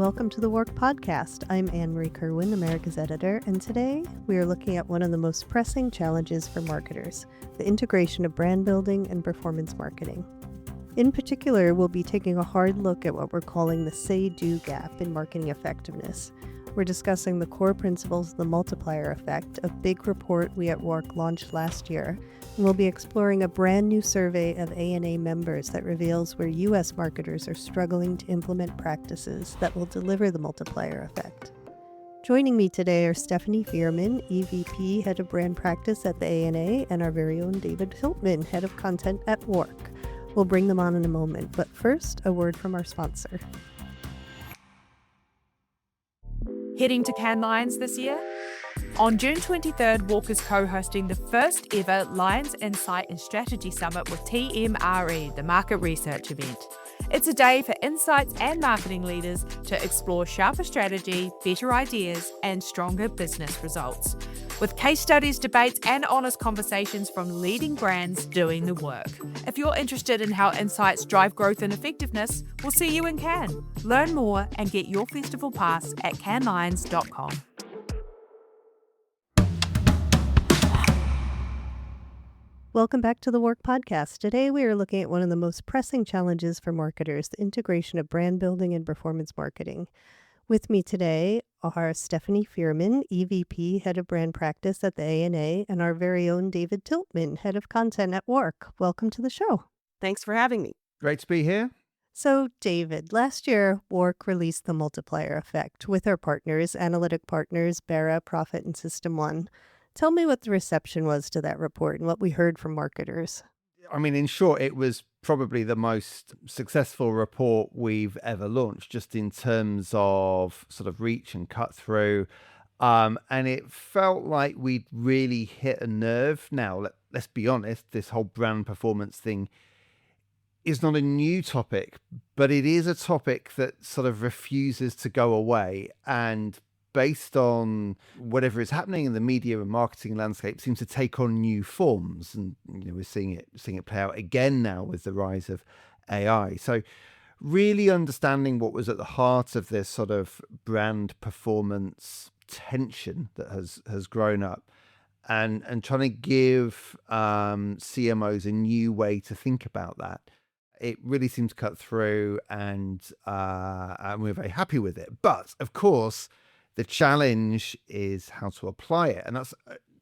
welcome to the WARC Podcast. I'm Anne-Marie Kerwin, America's editor, and today we are looking at one of the most pressing challenges for marketers, the integration of brand building and performance marketing. In particular, we'll be taking a hard look at what we're calling the say-do gap in marketing effectiveness. We're discussing the core principles of the Multiplier Effect, a big report we at WARC launched last year, and we'll be exploring a brand new survey of ANA members that reveals where U.S. marketers are struggling to implement practices that will deliver the Multiplier Effect. Joining me today are Stephanie Fierman, EVP, Head of Brand Practice at the ANA, and our very own David Tiltman, Head of Content at WARC. We'll bring them on in a moment, but first, a word from our sponsor. Heading to Cannes Lions this year? On June 23rd, WARC is co-hosting the first ever Lions Insight and Strategy Summit with TMRE, the market research event. It's a day for insights and marketing leaders to explore sharper strategy, better ideas, and stronger business results. With case studies, debates, and honest conversations from leading brands doing the work. If you're interested in how insights drive growth and effectiveness, we'll see you in Cannes. Learn more and get your festival pass at canneslions.com. Welcome back to the WARC Podcast. Today we are looking at one of the most pressing challenges for marketers, the integration of brand building and performance marketing. With me today are Stephanie Fierman, EVP, Head of Brand Practice at the ANA, and our very own David Tiltman, Head of Content at WARC. Welcome to the show. Thanks for having me. Great to be here. So, David, last year, WARC released the Multiplier Effect with our partners, analytic partners, Bera, Profit, and System One. Tell me what the reception was to that report and what we heard from marketers. I mean, in short, it was probably the most successful report we've ever launched, just in terms of sort of reach and cut through. And it felt like we'd really hit a nerve. Now, let's be honest, this whole brand performance thing is not a new topic, but it is a topic that sort of refuses to go away, and based on whatever is happening in the media and marketing landscape, seems to take on new forms. And we're seeing it play out again now with the rise of AI. So really understanding what was at the heart of this sort of brand performance tension that has grown up, and trying to give CMOs a new way to think about that. It really seemed to cut through, and we're very happy with it. But of course, the challenge is how to apply it. And that's,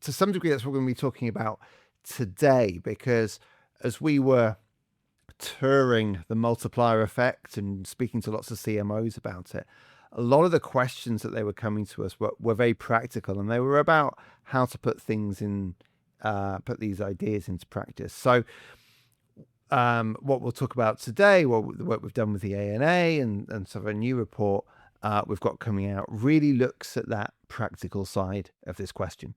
to some degree, that's what we're going to be talking about today, because as we were touring the Multiplier Effect and speaking to lots of CMOs about it, a lot of the questions that they were coming to us were very practical, and they were about how to put things in, put these ideas into practice. So what we'll talk about today, the work we've done with the ANA and sort of a new report we've got coming out, really looks at that practical side of this question.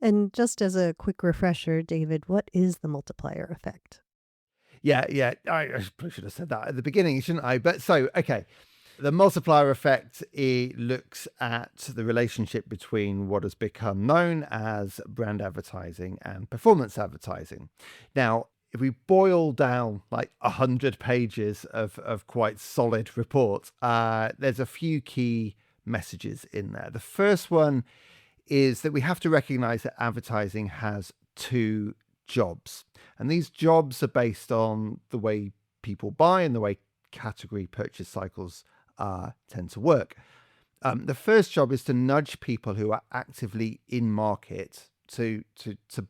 And just as a quick refresher, David, what is the Multiplier Effect? Yeah, I probably should have said that at the beginning, shouldn't I? But so, okay, the Multiplier Effect, it looks at the relationship between what has become known as brand advertising and performance advertising. Now, if we boil down like 100 pages of quite solid report, there's a few key messages in there. The first one is that we have to recognize that advertising has two jobs. And these jobs are based on the way people buy and the way category purchase cycles tend to work. The first job is to nudge people who are actively in market to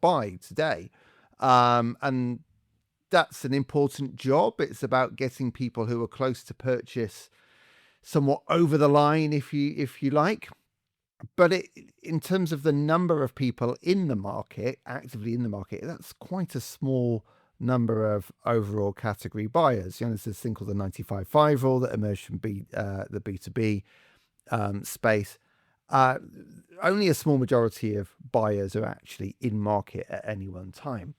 buy today. And that's an important job. It's about getting people who are close to purchase somewhat over the line, if you like. But in terms of the number of people in the market, actively in the market, that's quite a small number of overall category buyers. There's this thing called the 95/5 rule that emerged from the B2B space. Only a small majority of buyers are actually in market at any one time.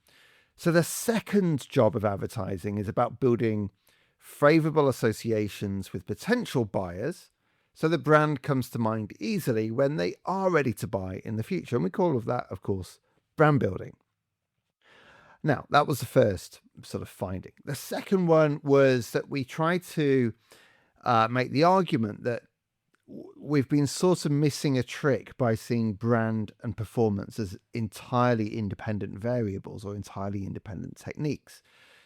So the second job of advertising is about building favorable associations with potential buyers, so the brand comes to mind easily when they are ready to buy in the future. And we call all of that, of course, brand building. Now, that was the first sort of finding. The second one was that we tried to make the argument that we've been sort of missing a trick by seeing brand and performance as entirely independent variables or entirely independent techniques.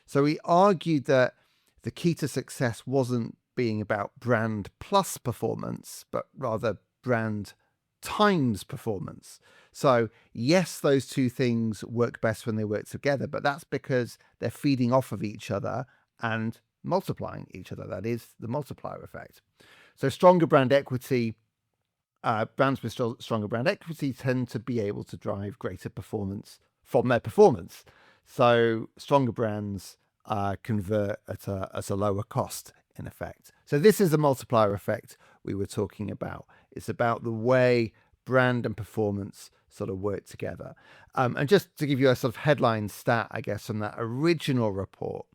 So we argued that the key to success wasn't being about brand plus performance, but rather brand times performance. So yes, those two things work best when they work together, but that's because they're feeding off of each other and multiplying each other. That is the multiplier effect. So stronger brand equity, brands with stronger brand equity tend to be able to drive greater performance from their performance. So stronger brands convert at a lower cost, in effect. So this is the multiplier effect we were talking about. It's about the way brand and performance sort of work together. And just to give you a sort of headline stat, I guess, from that original report,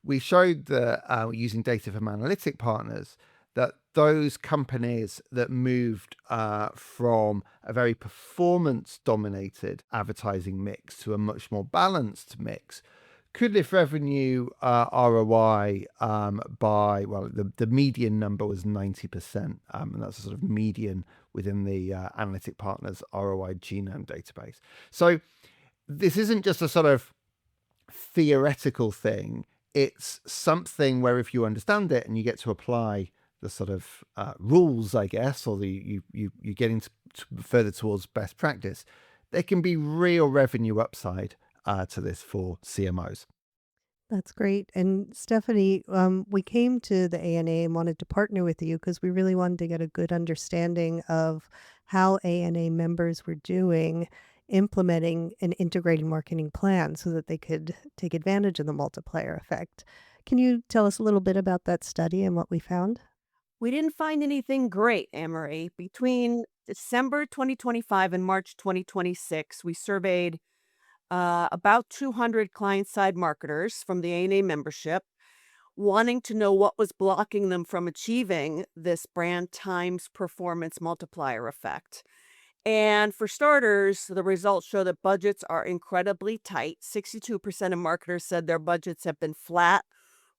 we showed that using data from analytic partners, that those companies that moved from a very performance-dominated advertising mix to a much more balanced mix could lift revenue ROI by, well, the median number was 90%, and that's a sort of median within the analytic partners ROI genome database. So this isn't just a sort of theoretical thing. It's something where if you understand it and you get to apply the sort of rules, I guess, or you get into further towards best practice, there can be real revenue upside to this for CMOs. That's great. And Stephanie, we came to the ANA and wanted to partner with you because we really wanted to get a good understanding of how ANA members were doing implementing an integrated marketing plan so that they could take advantage of the multiplier effect. Can you tell us a little bit about that study and what we found? We didn't find anything great, Anne-Marie. Between December 2025 and March 2026, we surveyed about 200 client-side marketers from the ANA membership, wanting to know what was blocking them from achieving this brand times performance multiplier effect. And for starters, the results show that budgets are incredibly tight. 62% of marketers said their budgets have been flat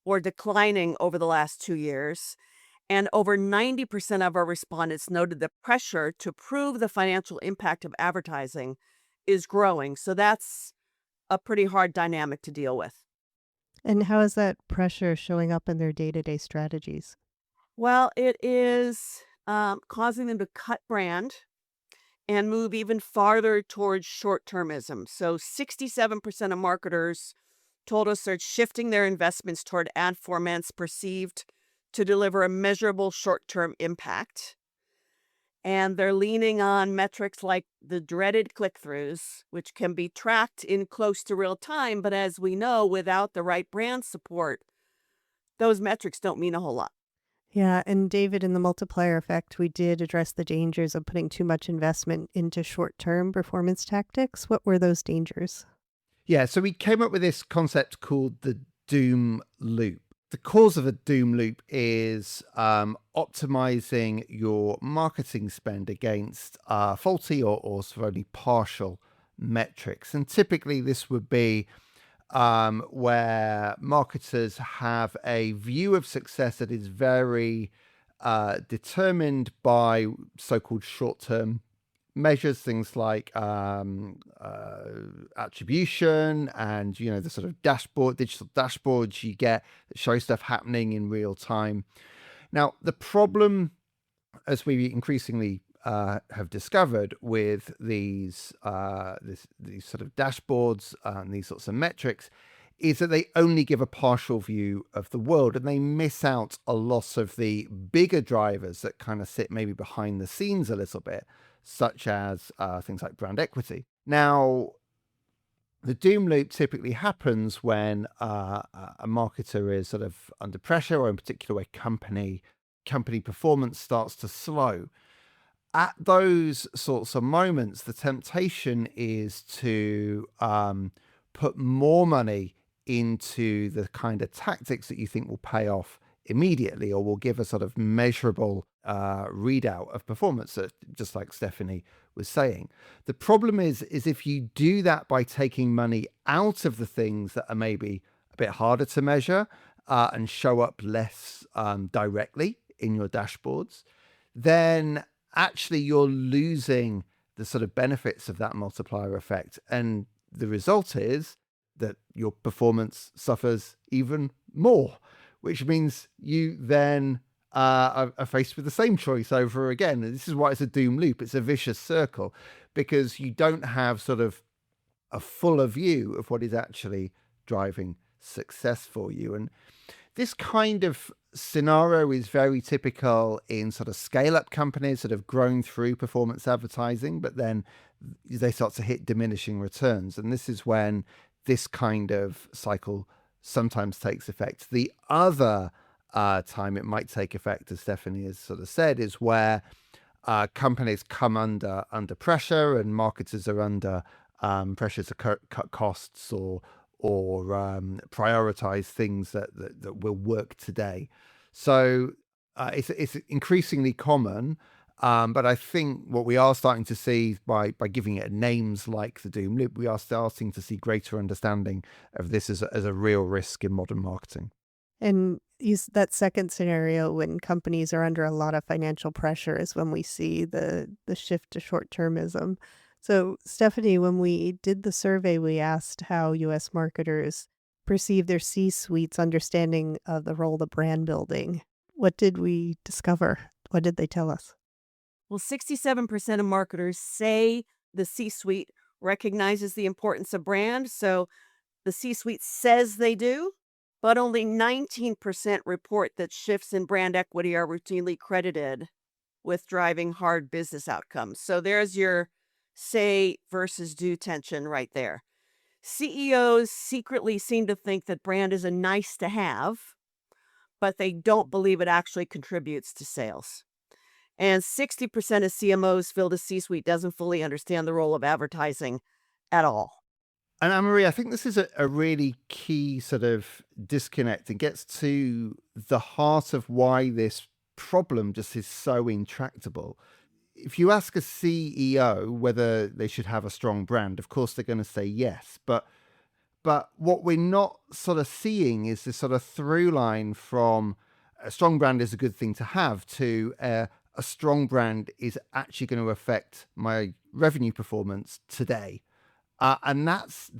or declining over the last 2 years. And over 90% of our respondents noted the pressure to prove the financial impact of advertising is growing. So that's a pretty hard dynamic to deal with. And how is that pressure showing up in their day-to-day strategies? Well, it is causing them to cut brand and move even farther towards short-termism. So 67% of marketers told us they're shifting their investments toward ad formats perceived to deliver a measurable short-term impact. And they're leaning on metrics like the dreaded click-throughs, which can be tracked in close to real time. But as we know, without the right brand support, those metrics don't mean a whole lot. Yeah, and David, in the multiplier effect, we did address the dangers of putting too much investment into short-term performance tactics. What were those dangers? Yeah, so we came up with this concept called the doom loop. The cause of a doom loop is optimizing your marketing spend against faulty or sort of only partial metrics. And typically this would be where marketers have a view of success that is very determined by so-called short-term measures, things like attribution and, the sort of digital dashboards you get that show stuff happening in real time. Now, the problem, as we increasingly have discovered with these sort of dashboards and these sorts of metrics, is that they only give a partial view of the world and they miss out a lot of the bigger drivers that kind of sit maybe behind the scenes a little bit, such as things like brand equity. Now, the doom loop typically happens when a marketer is sort of under pressure, or in particular where company performance starts to slow. At those sorts of moments, the temptation is to put more money into the kind of tactics that you think will pay off immediately or will give a sort of measurable readout of performance, just like Stephanie was saying. The problem is if you do that by taking money out of the things that are maybe a bit harder to measure and show up less directly in your dashboards, then actually you're losing the sort of benefits of that multiplier effect. And the result is that your performance suffers even more, which means you then are faced with the same choice over again. And this is why it's a doom loop. It's a vicious circle, because you don't have sort of a fuller view of what is actually driving success for you. And this kind of scenario is very typical in sort of scale-up companies that have grown through performance advertising, but then they start to hit diminishing returns. And this is when this kind of cycle sometimes takes effect. The other time it might take effect, as Stephanie has sort of said, is where companies come under pressure, and marketers are under pressure to cut costs or prioritize things that will work today. So it's increasingly common, but I think what we are starting to see by giving it names like the doom loop, we are starting to see greater understanding of this as a real risk in modern marketing. And that second scenario, when companies are under a lot of financial pressure, is when we see the shift to short-termism. So, Stephanie, when we did the survey, we asked how U.S. marketers perceive their C-suite's understanding of the role of brand building. What did we discover? What did they tell us? Well, 67% of marketers say the C-suite recognizes the importance of brand. So the C-suite says they do, but only 19% report that shifts in brand equity are routinely credited with driving hard business outcomes. So there's your say versus do tension right there. CEOs secretly seem to think that brand is a nice to have, but they don't believe it actually contributes to sales. And 60% of CMOs feel the C-suite doesn't fully understand the role of advertising at all. And Anne-Marie, I think this is a really key sort of disconnect and gets to the heart of why this problem just is so intractable. If you ask a CEO whether they should have a strong brand, of course they're going to say yes. But what we're not sort of seeing is this sort of through line from a strong brand is a good thing to have to a strong brand is actually going to affect my revenue performance today. And that's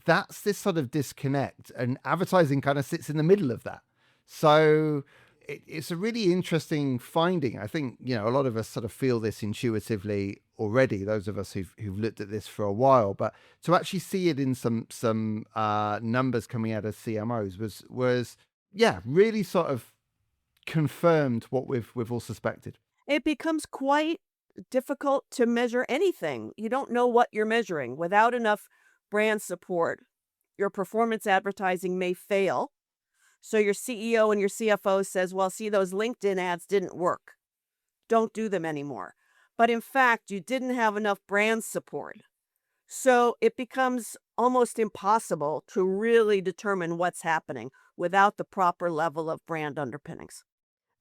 this sort of disconnect, and advertising kind of sits in the middle of that. So it's a really interesting finding. I think, a lot of us sort of feel this intuitively already, those of us who've looked at this for a while, but to actually see it in some numbers coming out of CMOs was really sort of confirmed what we've all suspected. It becomes quite difficult to measure anything. You don't know what you're measuring. Without enough brand support, your performance advertising may fail. So your CEO and your CFO says, well, see, those LinkedIn ads didn't work. Don't do them anymore. But in fact, you didn't have enough brand support. So it becomes almost impossible to really determine what's happening without the proper level of brand underpinnings.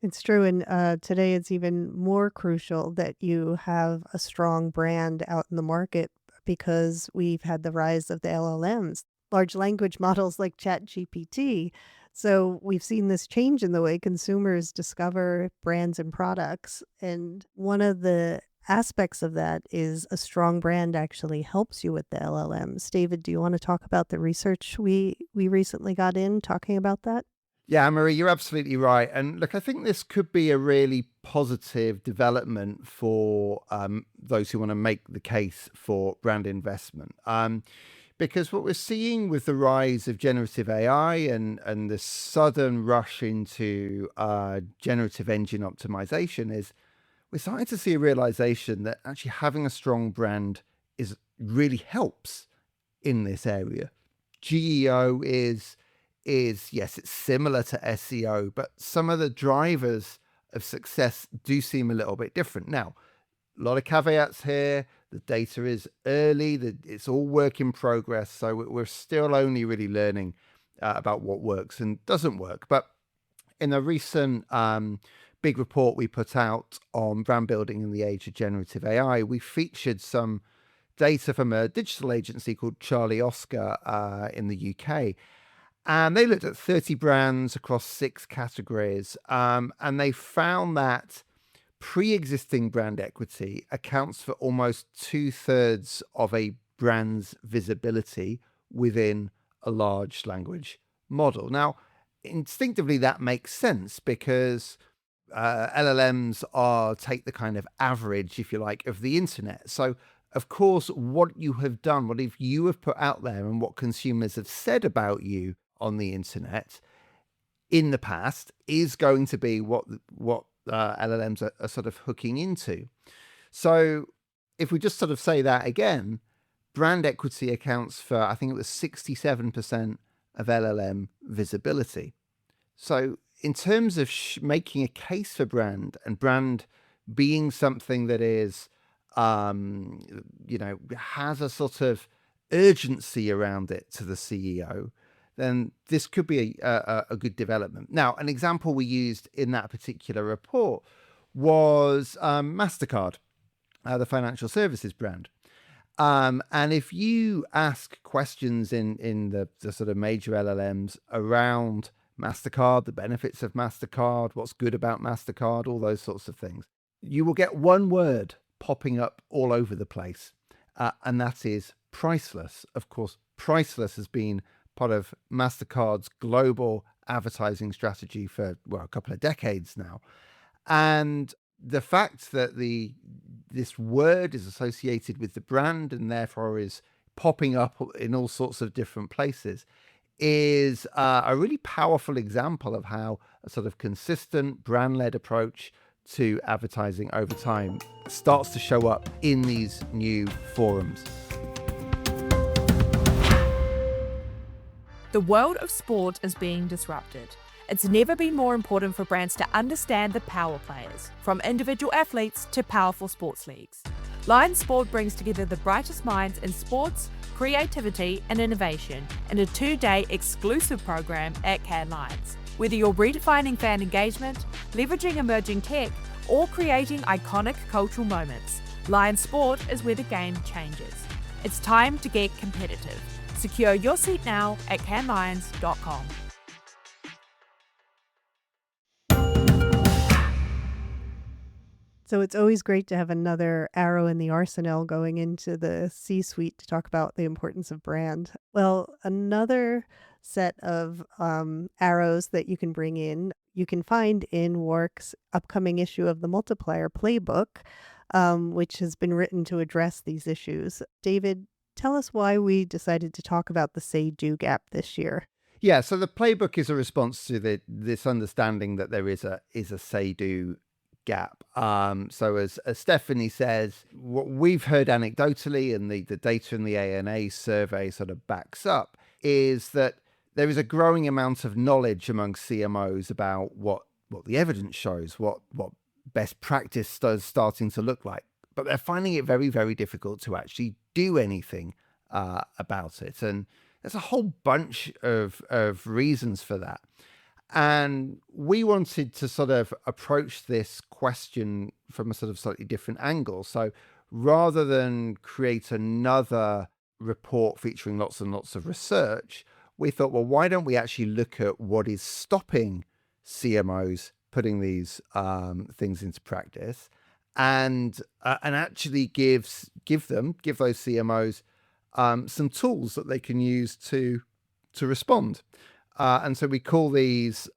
It's true. And today it's even more crucial that you have a strong brand out in the market, because we've had the rise of the LLMs, large language models like ChatGPT. So we've seen this change in the way consumers discover brands and products. And one of the aspects of that is a strong brand actually helps you with the LLMs. David, do you want to talk about the research we recently got in talking about that? Yeah, Anne-Marie, you're absolutely right. And look, I think this could be a really positive development for those who want to make the case for brand investment. Because what we're seeing with the rise of generative AI and the sudden rush into generative engine optimization is we're starting to see a realization that actually having a strong brand really helps in this area. GEO is yes, it's similar to SEO, but some of the drivers of success do seem a little bit different. Now, a lot of caveats here. The data is early. It's all work in progress. So we're still only really learning about what works and doesn't work. But in a recent big report we put out on brand building in the age of generative AI, we featured some data from a digital agency called Charlie Oscar in the UK. And they looked at 30 brands across 6 categories. And they found that pre-existing brand equity accounts for almost 2/3 of a brand's visibility within a large language model. Now, instinctively, that makes sense because LLMs take the kind of average, if you like, of the internet. So, of course, what you have done, what if you have put out there and what consumers have said about you on the internet in the past is going to be what LLMs are sort of hooking into. So if we just sort of say that again, brand equity accounts for, I think it was 67% of LLM visibility. So in terms of making a case for brand and brand being something that is, has a sort of urgency around it to the CEO, then this could be a good development. Now, an example we used in that particular report was MasterCard, the financial services brand. And if you ask questions in the sort of major LLMs around MasterCard, the benefits of MasterCard, what's good about MasterCard, all those sorts of things, you will get one word popping up all over the place, and that is priceless. Of course, priceless has been part of MasterCard's global advertising strategy for, well, a couple of decades now. And the fact that this word is associated with the brand and therefore is popping up in all sorts of different places is a really powerful example of how a sort of consistent brand-led approach to advertising over time starts to show up in these new forums. The world of sport is being disrupted. It's never been more important for brands to understand the power players, from individual athletes to powerful sports leagues. Lion Sport brings together the brightest minds in sports, creativity and innovation in a 2-day exclusive program at Cannes Lions. Whether you're redefining fan engagement, leveraging emerging tech, or creating iconic cultural moments, Lion Sport is where the game changes. It's time to get competitive. Secure your seat now at canneslions.com. So it's always great to have another arrow in the arsenal going into the C-suite to talk about the importance of brand. Well, another set of arrows that you can bring in, you can find in WARC's upcoming issue of the Multiplier Playbook, which has been written to address these issues. David, tell us why we decided to talk about the say-do gap this year. Yeah, so the playbook is a response to this understanding that there is a say-do gap. So as Stephanie says, what we've heard anecdotally and the data in the ANA survey sort of backs up is that there is a growing amount of knowledge among CMOs about what the evidence shows, what best practice is starting to look like. But they're finding it very, very difficult to actually do anything about it. And there's a whole bunch of reasons for that. And we wanted to sort of approach this question from a sort of slightly different angle. So rather than create another report featuring lots and lots of research, we thought, well, why don't we actually look at what is stopping CMOs putting these things into practice, and actually give those CMOs some tools that they can use to respond. And so we call these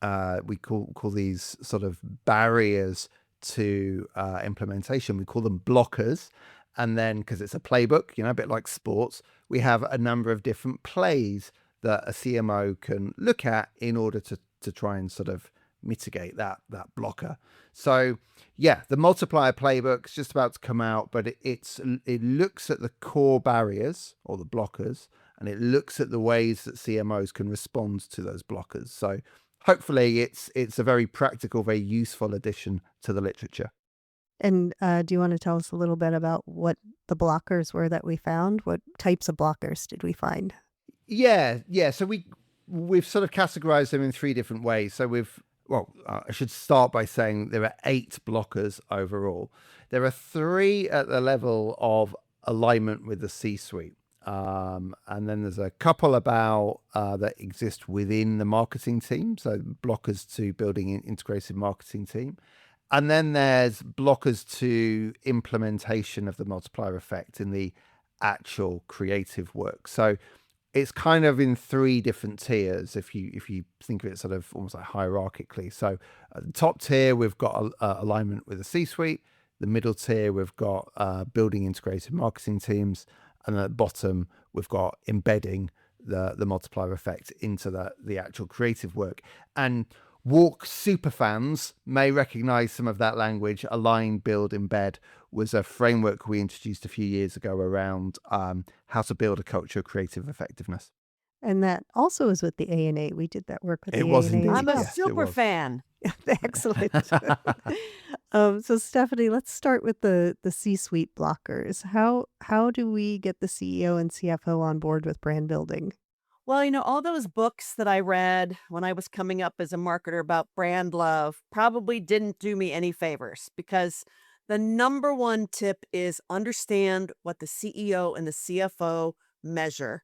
call these sort of barriers to implementation. We call them blockers. And then, because it's a playbook, a bit like sports, we have a number of different plays that a CMO can look at in order to try and sort of mitigate that blocker. So yeah, the Multiplier Playbook is just about to come out, but it looks at the core barriers or the blockers, and it looks at the ways that CMOs can respond to those blockers. So hopefully it's a very practical, very useful addition to the literature. And do you want to tell us a little bit about what the blockers were that we found? What types of blockers did we find? Yeah. So we've sort of categorized them in 3 different ways. So I should start by saying there are 8 blockers overall. There are 3 at the level of alignment with the C-suite. And then there's a couple about that exist within the marketing team. So blockers to building an integrated marketing team. And then there's blockers to implementation of the multiplier effect in the actual creative work. So it's kind of in three different tiers if you think of it sort of almost like hierarchically. So at the top tier, we've got alignment with the C-suite. The middle tier, we've got building integrated marketing teams. And at the bottom, we've got embedding the multiplier effect into the actual creative work. And WARC superfans may recognize some of that language. Align, build, embed was a framework we introduced a few years ago around how to build a culture of creative effectiveness. And that also is with the A&A. We did that work with It the was A&A indeed, as I'm a well. yes, it super was. fan. Excellent. So Stephanie, let's start with the C-suite blockers. How do we get the CEO and CFO on board with brand building? Well, all those books that I read when I was coming up as a marketer about brand love probably didn't do me any favors, because the number one tip is understand what the CEO and the CFO measure,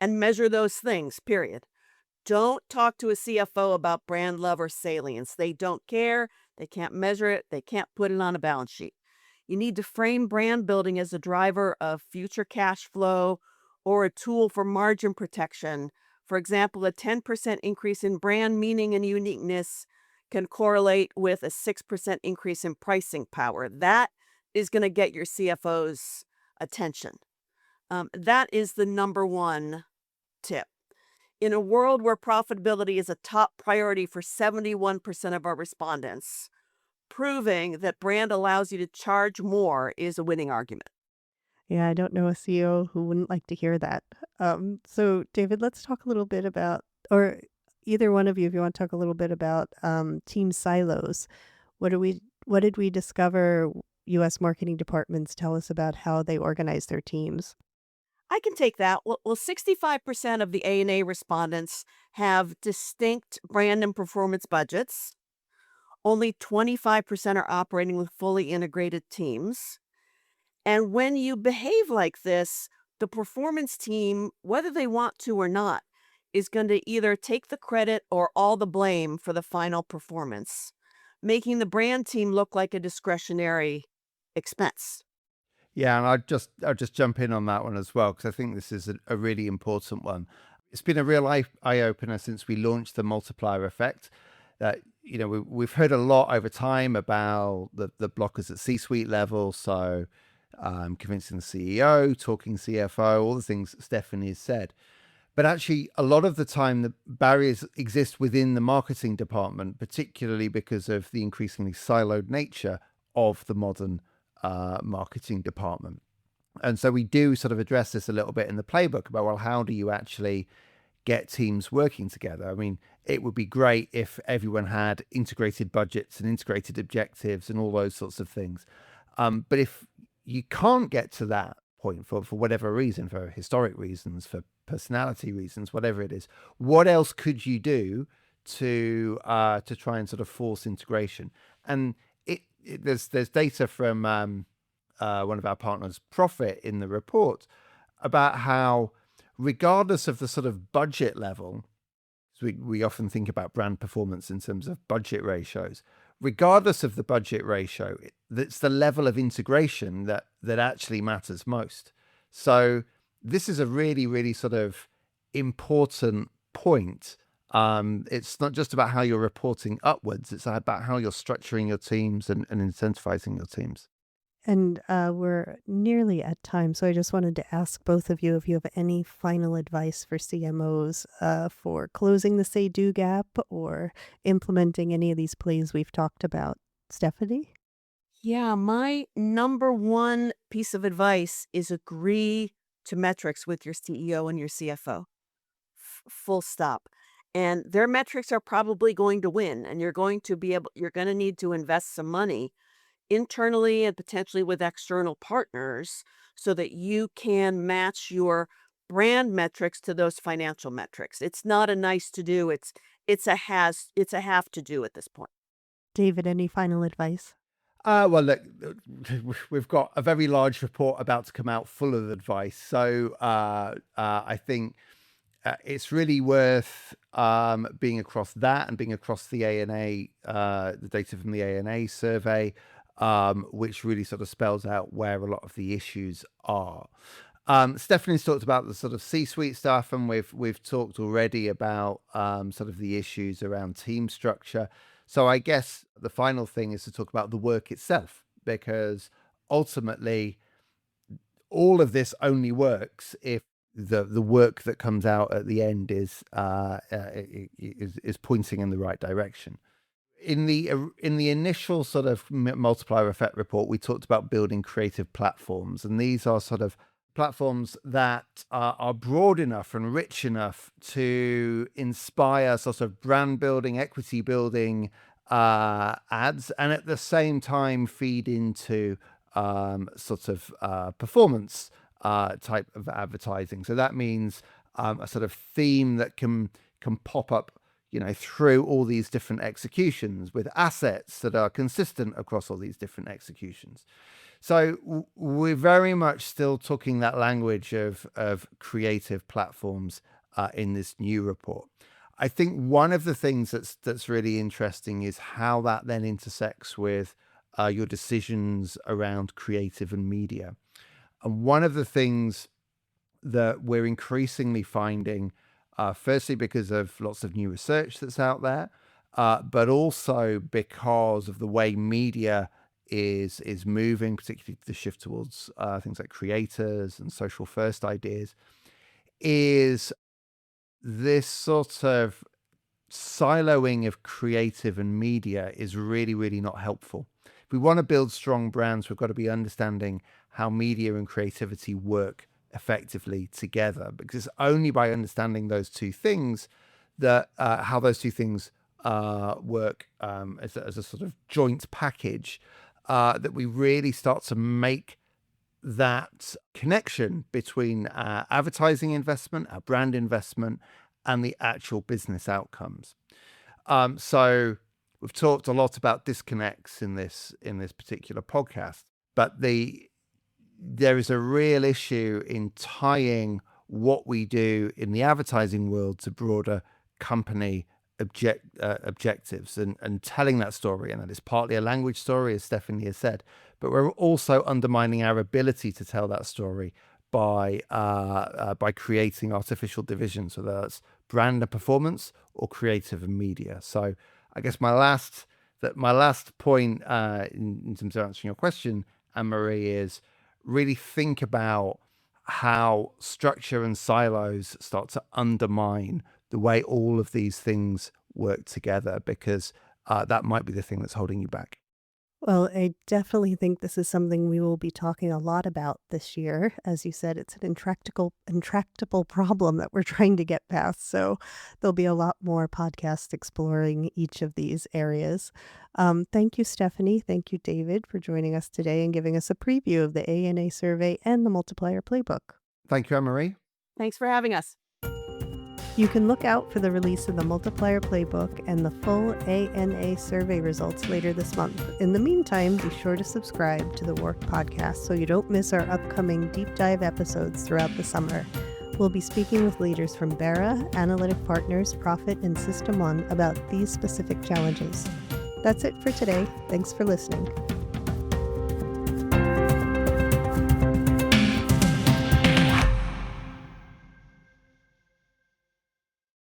and measure those things, period. Don't talk to a CFO about brand love or salience. They don't care. They can't measure it. They can't put it on a balance sheet. You need to frame brand building as a driver of future cash flow or a tool for margin protection. For example, a 10% increase in brand meaning and uniqueness can correlate with a 6% increase in pricing power. That is going to get your CFO's attention. That is the number one tip. In a world where profitability is a top priority for 71% of our respondents, proving that brand allows you to charge more is a winning argument. Yeah, I don't know a CEO who wouldn't like to hear that. So David, let's talk a little bit about, or either one of you, if you want to talk a little bit about team silos. What did we discover U.S. marketing departments tell us about how they organize their teams? I can take that. Well, 65% of the A&A respondents have distinct brand and performance budgets. Only 25% are operating with fully integrated teams. And when you behave like this, the performance team, whether they want to or not, is going to either take the credit or all the blame for the final performance, making the brand team look like a discretionary expense. Yeah, and I'll just jump in on that one as well, because I think this is a really important one. It's been a real eye opener since we launched the multiplier effect. That we've heard a lot over time about the blockers at C-suite level. So convincing the CEO, talking CFO, all the things that Stephanie has said. But actually, a lot of the time, the barriers exist within the marketing department, particularly because of the increasingly siloed nature of the modern marketing department. And so we do sort of address this a little bit in the playbook about, well, how do you actually get teams working together? I mean, it would be great if everyone had integrated budgets and integrated objectives and all those sorts of things. But if you can't get to that point for whatever reason, for historic reasons, for personality reasons, whatever it is, what else could you do to try and sort of force integration? And there's data from one of our partners, Profit, in the report about how, regardless of the sort of budget level, so we often think about brand performance in terms of budget ratios, regardless of the budget ratio, it's the level of integration that actually matters most. So this is a really, really sort of important point. It's not just about how you're reporting upwards, it's about how you're structuring your teams and incentivizing your teams. And we're nearly at time, so I just wanted to ask both of you if you have any final advice for CMOs for closing the say-do gap or implementing any of these plays we've talked about. Stephanie? Yeah, my number one piece of advice is agree to metrics with your CEO and your CFO. Full stop. And their metrics are probably going to win, and you're going to need to invest some money internally and potentially with external partners so that you can match your brand metrics to those financial metrics. It's not a nice to do, it's a have to do at this point. David, any final advice? Well, look, we've got a very large report about to come out full of advice. So I think it's really worth being across that and being across the ANA, the data from the ANA survey, which really sort of spells out where a lot of the issues are. Stephanie's talked about the sort of C-suite stuff, and we've talked already about sort of the issues around team structure. So I guess the final thing is to talk about the work itself, because ultimately all of this only works if the work that comes out at the end is pointing in the right direction. In the initial sort of multiplier effect report, we talked about building creative platforms, and these are sort of platforms that are broad enough and rich enough to inspire sort of brand building, equity building ads, and at the same time feed into sort of performance type of advertising. So that means a sort of theme that can pop up, through all these different executions with assets that are consistent across all these different executions. So we're very much still talking that language of creative platforms in this new report. I think one of the things that's really interesting is how that then intersects with your decisions around creative and media. And one of the things that we're increasingly finding, firstly because of lots of new research that's out there, but also because of the way media is moving, particularly the shift towards things like creators and social first ideas, is this sort of siloing of creative and media is really, really not helpful. If we want to build strong brands, we've got to be understanding how media and creativity work effectively together, because it's only by understanding those two things that how those two things work as a sort of joint package, that we really start to make that connection between our advertising investment, our brand investment, and the actual business outcomes. So we've talked a lot about disconnects in this particular podcast, but there is a real issue in tying what we do in the advertising world to broader company objectives and telling that story. And that is partly a language story, as Stephanie has said, but we're also undermining our ability to tell that story by creating artificial divisions, whether that's brand and performance or creative and media. So I guess my last point in terms of answering your question, Anne-Marie, is really think about how structure and silos start to undermine the way all of these things work together, because that might be the thing that's holding you back. Well, I definitely think this is something we will be talking a lot about this year. As you said, it's an intractable problem that we're trying to get past. So there'll be a lot more podcasts exploring each of these areas. Thank you, Stephanie. Thank you, David, for joining us today and giving us a preview of the ANA survey and the Multiplier Playbook. Thank you, Anne-Marie. Thanks for having us. You can look out for the release of the Multiplier Playbook and the full ANA survey results later this month. In the meantime, be sure to subscribe to the WARC Podcast so you don't miss our upcoming deep dive episodes throughout the summer. We'll be speaking with leaders from Barra, Analytic Partners, Profit, and System 1 about these specific challenges. That's it for today. Thanks for listening.